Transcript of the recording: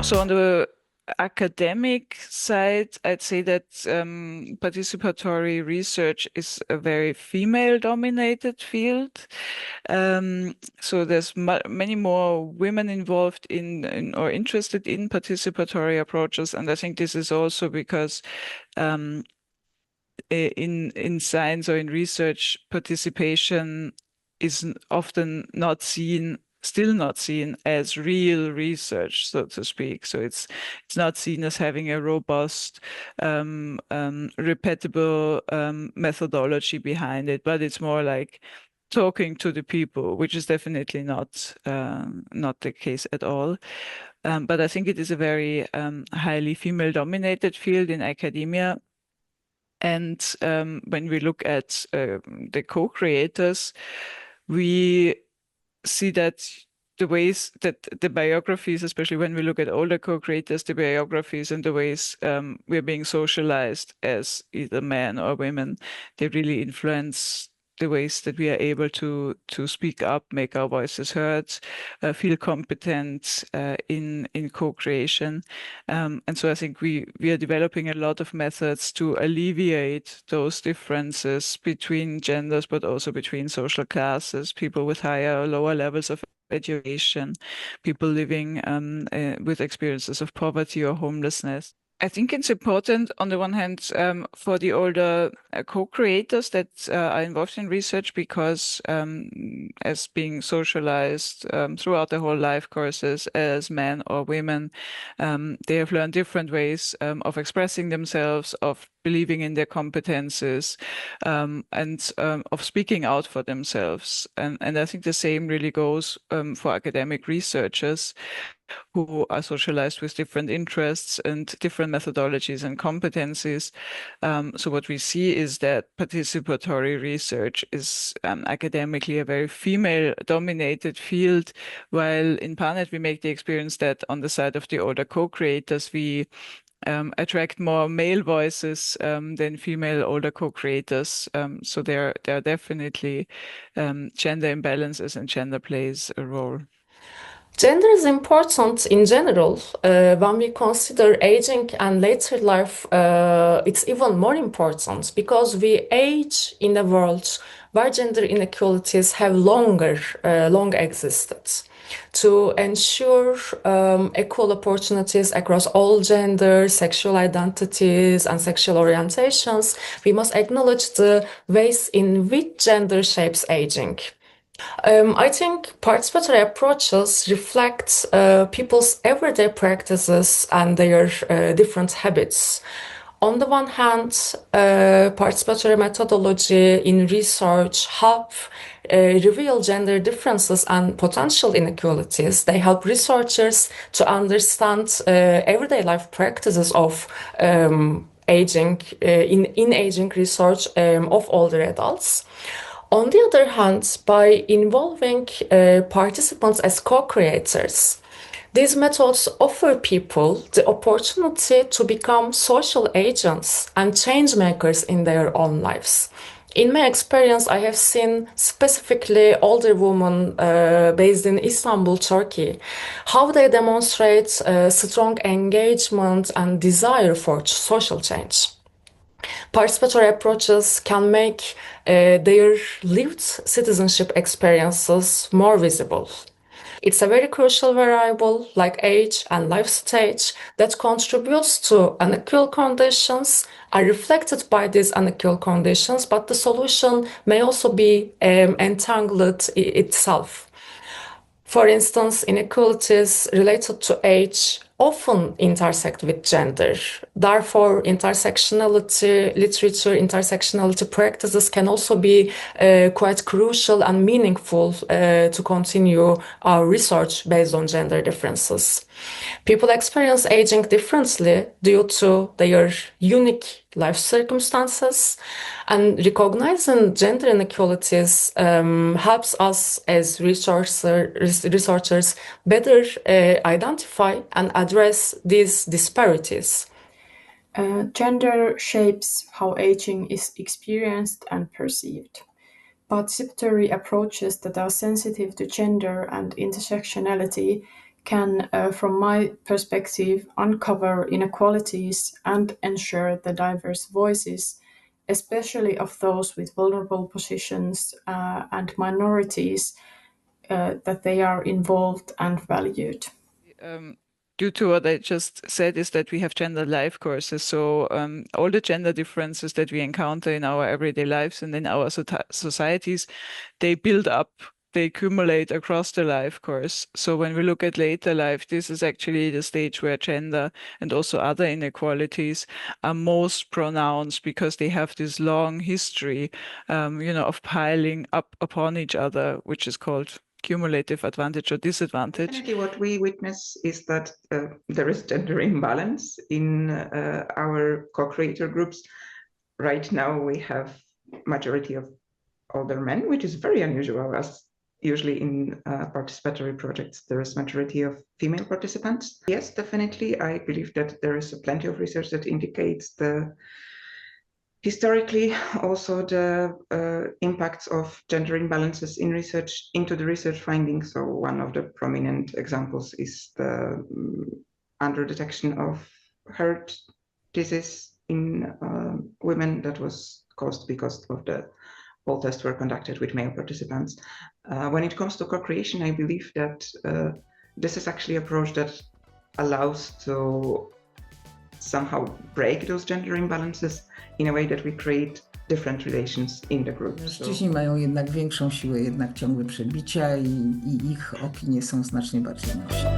So on the academic side, I'd say that participatory research is a very female-dominated field. So there's many more women involved in or interested in participatory approaches, and I think this is also because um, in science or in research, participation is often not seen, still not seen as real research, so to speak. So it's not seen as having a robust, repeatable methodology behind it, but it's more like talking to the people, which is definitely not the case at all. But I think it is a very highly female-dominated field in academia. And when we look at the co-creators, we see that the ways that the biographies, especially when we look at older co-creators, the biographies and the ways we're being socialized as either men or women, they really influence the ways that we are able to speak up, make our voices heard, feel competent in co-creation. And so I think we are developing a lot of methods to alleviate those differences between genders, but also between social classes, people with higher or lower levels of education, people living with experiences of poverty or homelessness. I think it's important, on the one hand, for the older co-creators that are involved in research because as being socialized throughout their whole life courses as men or women, they have learned different ways of expressing themselves, of believing in their competences, and of speaking out for themselves. And I think the same really goes for academic researchers who are socialized with different interests and different methodologies and competencies. So what we see is that participatory research is academically a very female-dominated field, while in PAAR-Net we make the experience that on the side of the older co-creators, we attract more male voices than female older co-creators. So there are definitely gender imbalances and gender plays a role. Gender is important in general. When we consider aging and later life, it's even more important because we age in a world where gender inequalities have long existed. To ensure equal opportunities across all genders, sexual identities, and sexual orientations, we must acknowledge the ways in which gender shapes aging. I think participatory approaches reflect people's everyday practices and their different habits. On the one hand, participatory methodology in research help reveal gender differences and potential inequalities. They help researchers to understand everyday life practices of aging in aging research of older adults. On the other hand, by involving participants as co-creators, these methods offer people the opportunity to become social agents and change makers in their own lives. In my experience, I have seen specifically older women based in Istanbul, Turkey, how they demonstrate strong engagement and desire for social change. Participatory approaches can make their lived citizenship experiences more visible. It's a very crucial variable like age and life stage that contributes to unequal conditions, are reflected by these unequal conditions, but the solution may also be entangled itself. For instance, inequalities related to age often intersect with gender. Therefore, intersectionality literature, intersectionality practices can also be quite crucial and meaningful to continue our research based on gender differences. People experience aging differently due to their unique life circumstances, and recognizing gender inequalities helps us as researchers better identify and address these disparities. Gender shapes how aging is experienced and perceived. Participatory approaches that are sensitive to gender and intersectionality can, from my perspective, uncover inequalities and ensure the diverse voices, especially of those with vulnerable positions and minorities, that they are involved and valued. Due to what I just said is that we have gender life courses. So all the gender differences that we encounter in our everyday lives and in our societies, they build up, they accumulate across the life course. So when we look at later life, this is actually the stage where gender and also other inequalities are most pronounced because they have this long history, of piling up upon each other, which is called cumulative advantage or disadvantage. Definitely what we witness is that there is gender imbalance in our co-creator groups. Right now we have majority of older men, which is very unusual, as usually in participatory projects there is majority of female participants. Yes, definitely, I believe that there is plenty of research that indicates historically also the impacts of gender imbalances in research into the research findings. So one of the prominent examples is the under-detection of heart disease in women that was caused because of all tests were conducted with male participants. When it comes to co-creation, I believe that this is actually an approach that allows to somehow break those gender imbalances in a way that we create different relations in the group. Mężczyźni mają jednak większą siłę, jednak ciągłe przebicia i ich opinie są znacznie bardziej nośne.